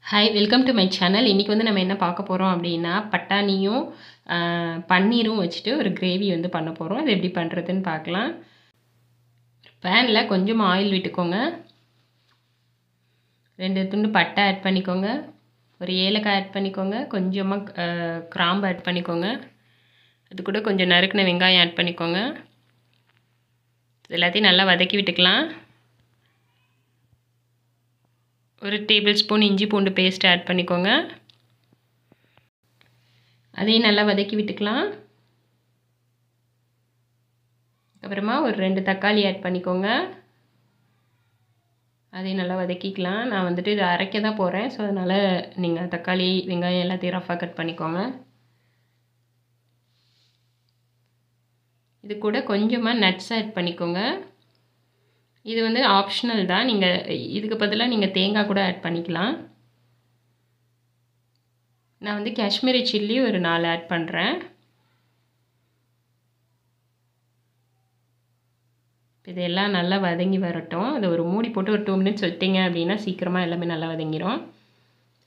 Hi welcome to my channel. இன்றைக்கி வந்து நம்ம என்ன பார்க்க போகிறோம் அப்படின்னா பட்டாணியும் பன்னீரும் வச்சுட்டு ஒரு கிரேவி வந்து பண்ண போகிறோம். அது எப்படி பண்ணுறதுன்னு பார்க்கலாம். பேனில் கொஞ்சமாக ஆயில் விட்டுக்கோங்க. 2 துண்டு பட்டை ஆட் பண்ணிக்கோங்க. ஒரு ஏலக்காய் ஆட் பண்ணிக்கோங்க. கொஞ்சமாக கிராம்பு ஆட் பண்ணிக்கோங்க. அது கூட கொஞ்சம் நறுக்கின வெங்காயம் ஆட் பண்ணிக்கோங்க. எல்லாத்தையும் நல்லா வதக்கி விட்டுக்கலாம். ஒரு டேபிள் ஸ்பூன் இஞ்சி பூண்டு பேஸ்ட் ஆட் பண்ணிக்கோங்க. அதையும் நல்லா வதக்கி விட்டுக்கலாம். அப்புறமா ஒரு 2 தக்காளி ஆட் பண்ணிக்கோங்க. அதையும் நல்லா வதக்கிக்கலாம். நான் வந்துட்டு இதை அரைக்க தான் போகிறேன். ஸோ அதனால் நீங்கள் தக்காளி வெங்காயம் எல்லாத்தையும் ரஃபாக கட் பண்ணிக்கோங்க. இது கூட கொஞ்சமாக நட்ஸ் ஆட் பண்ணிக்கோங்க. இது வந்து ஆப்ஷனல் தான். நீங்கள் இதுக்கு பதிலாக நீங்கள் தேங்காய் கூட ஆட் பண்ணிக்கலாம். நான் வந்து காஷ்மீரி சில்லி ஒரு 4 ஆட் பண்ணுறேன். இதெல்லாம் நல்லா வதங்கி வரட்டும். அதை ஒரு மூடி போட்டு ஒரு 2 மினிட்ஸ் விட்டிங்க அப்படின்னா சீக்கிரமாக எல்லாமே நல்லா வதங்கிடும்.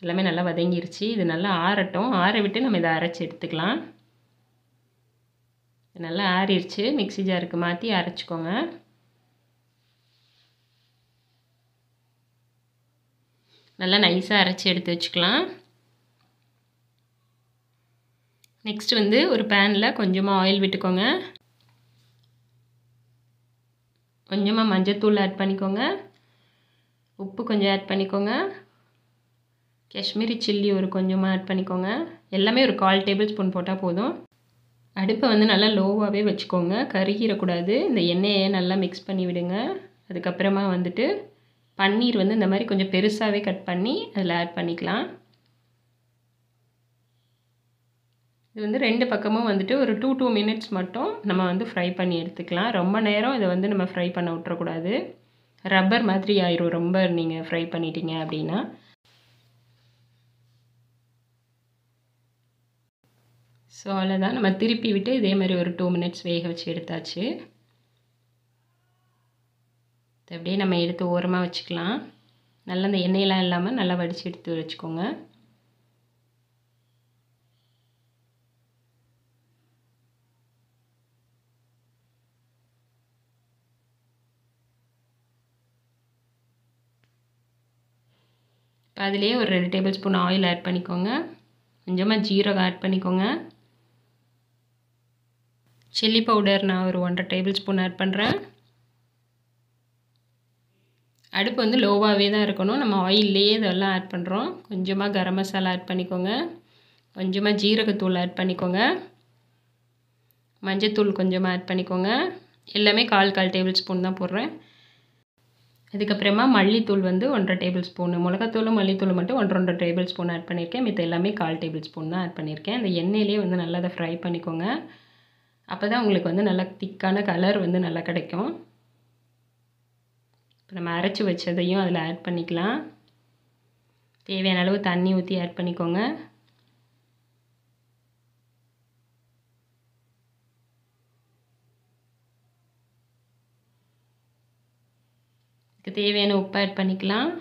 எல்லாமே நல்லா வதங்கிருச்சு. இது நல்லா ஆறட்டும். ஆற விட்டு நம்ம இதை அரைச்சி எடுத்துக்கலாம். நல்லா ஆறிடுச்சு. மிக்ஸி ஜாருக்கு மாற்றி அரைச்சிக்கோங்க. நல்லா நைஸாக அரைச்சி எடுத்து வச்சுக்கலாம். நெக்ஸ்ட் வந்து ஒரு பேனில் கொஞ்சமாக ஆயில் விட்டுக்கோங்க. கொஞ்சமாக மஞ்சத்தூள் ஆட் பண்ணிக்கோங்க. உப்பு கொஞ்சம் ஆட் பண்ணிக்கோங்க. காஷ்மீரி சில்லி ஒரு கொஞ்சமாக ஆட் பண்ணிக்கோங்க. எல்லாமே ஒரு 1/4 டேபிள் ஸ்பூன் போட்டால் போதும். அடுப்பை வந்து நல்லா லோவாகவே வச்சுக்கோங்க. கருகிடக்கூடாது. இந்த எண்ணெயை நல்லா மிக்ஸ் பண்ணி விடுங்க. அதுக்கப்புறமா வந்துட்டு பன்னீர் வந்து இந்த மாதிரி கொஞ்சம் பெருசாகவே கட் பண்ணி அதில் ஆட் பண்ணிக்கலாம். இது வந்து 2 பக்கமும் வந்துட்டு ஒரு 2 மினிட்ஸ் மட்டும் நம்ம வந்து ஃப்ரை பண்ணி எடுத்துக்கலாம். ரொம்ப நேரம் இதை வந்து நம்ம ஃப்ரை பண்ண விட்டுறக்கூடாது. ரப்பர் மாதிரி ஆயிரும் ரொம்ப நீங்கள் ஃப்ரை பண்ணிட்டீங்க அப்படின்னா. ஸோ அவ்வளோதான். நம்ம திருப்பி விட்டு இதே மாதிரி ஒரு 2 மினிட்ஸ் வேக வச்சு எடுத்தாச்சு. அப்படியே நம்ம எடுத்து ஓரமாக வச்சுக்கலாம். நல்லா இந்த எண்ணெயெல்லாம் இல்லாமல் நல்லா வடித்து எடுத்து வச்சுக்கோங்க. இப்போ அதிலே ஒரு 2 டேபிள் ஸ்பூன் ஆயில் ஆட் பண்ணிக்கோங்க. கொஞ்சமாக ஜீரகம் ஆட் பண்ணிக்கோங்க. சில்லி பவுடர் நான் ஒரு 1.5 டேபிள் ஸ்பூன் ஆட் பண்ணுறேன். அடுப்பு வந்து லோவாகவே தான் இருக்கணும். நம்ம ஆயிலே இதெல்லாம் ஆட் பண்ணுறோம். கொஞ்சமாக கரம் மசாலா ஆட் பண்ணிக்கோங்க. கொஞ்சமாக ஜீரகத்தூள் ஆட் பண்ணிக்கோங்க. மஞ்சத்தூள் கொஞ்சமாக ஆட் பண்ணிக்கோங்க. எல்லாமே 1/4 டேபிள் ஸ்பூன் தான் போடுறேன். அதுக்கப்புறமா மல்லித்தூள் வந்து 1.5 டேபிள் ஸ்பூன். மிளகாத்தூளும் மல்லித்தூள் மட்டும் 1.5 டேபிள் ஸ்பூன் ஆட் பண்ணியிருக்கேன். மித்த எல்லாமே 1/4 டேபிள் ஸ்பூன் தான் ஆட் பண்ணியிருக்கேன். அந்த எண்ணெயிலே வந்து நல்லா அதை ஃப்ரை பண்ணிக்கோங்க. அப்போ தான் உங்களுக்கு வந்து நல்லா திக்கான கலர் வந்து நல்லா கிடைக்கும். இப்போ நம்ம அரைச்சி வச்சதையும் அதில் ஆட் பண்ணிக்கலாம். தேவையான அளவு தண்ணி ஊற்றி ஆட் பண்ணிக்கோங்க. இதுக்கு தேவையான உப்பு ஆட் பண்ணிக்கலாம்.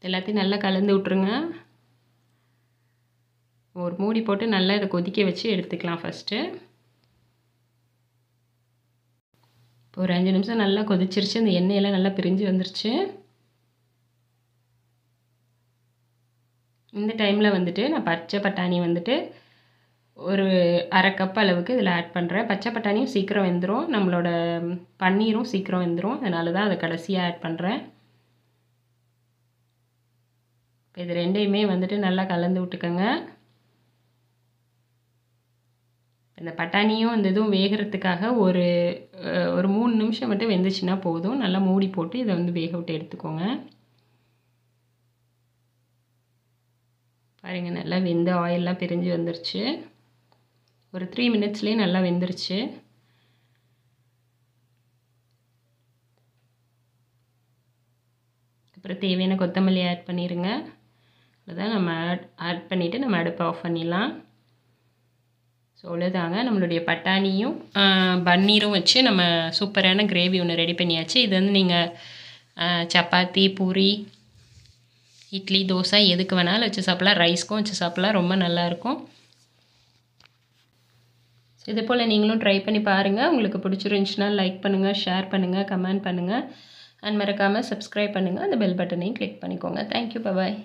எல்லாத்தையும் நல்லா கலந்து விட்ருங்க. ஒரு மூடி போட்டு நல்லா இதை கொதிக்க வச்சு எடுத்துக்கலாம் ஃபஸ்ட்டு. இப்போ ஒரு 5 நிமிஷம் நல்லா கொதிச்சிருச்சு. அந்த எண்ணெயெல்லாம் நல்லா பிரிஞ்சு வந்துருச்சு. இந்த டைமில் வந்துட்டு நான் பச்சை பட்டாணி வந்துட்டு ஒரு 1/2 கப் அளவுக்கு இதில் ஆட் பண்ணுறேன். பச்சை பட்டாணியும் சீக்கிரம் வெந்துடும். நம்மளோட பன்னீரும் சீக்கிரம் வெந்துடும். அதனால தான் அதை கடைசியாக ஆட் பண்ணுறேன். இப்போ இது 2யுமே வந்துட்டு நல்லா கலந்து விட்டுக்கோங்க. இந்த பட்டாணியும் இந்த இதுவும் வேகிறதுக்காக ஒரு 3 நிமிஷம் மட்டும் வெந்துச்சுன்னா போதும். நல்லா மூடி போட்டு இதை வந்து வேக விட்டு எடுத்துக்கோங்க. பாருங்கள் நல்லா வெந்து ஆயிலெலாம் பிரிஞ்சு வந்துருச்சு. ஒரு 3 மினிட்ஸ்லேயே நல்லா வெந்துருச்சு. அப்புறம் தேவையான கொத்தமல்லி ஆட் பண்ணிடுங்க. அதுதான் நம்ம ஆட் பண்ணிவிட்டு நம்ம அடுப்பை ஆஃப் பண்ணிடலாம். ஸோ அவ்வளோதாங்க. நம்மளுடைய பட்டாணியும் பன்னீரும் வச்சு நம்ம சூப்பரான கிரேவி ஒன்று ரெடி பண்ணியாச்சு. இது வந்து நீங்கள் சப்பாத்தி பூரி இட்லி தோசை எதுக்கு வேணாலும் வச்சு சாப்பிட்லாம், ரைஸ்க்கும் வச்சு சாப்பிட்லாம், ரொம்ப நல்லாயிருக்கும். இதே போல் நீங்களும் ட்ரை பண்ணி பாருங்கள். உங்களுக்கு பிடிச்சிருந்துச்சுன்னா லைக் பண்ணுங்கள், ஷேர் பண்ணுங்கள், கமெண்ட் பண்ணுங்கள் அண்ட் மறக்காமல் சப்ஸ்கிரைப் பண்ணுங்கள். அந்த பெல் பட்டனையும் கிளிக் பண்ணிக்கோங்க. தேங்க்யூ, பாய்.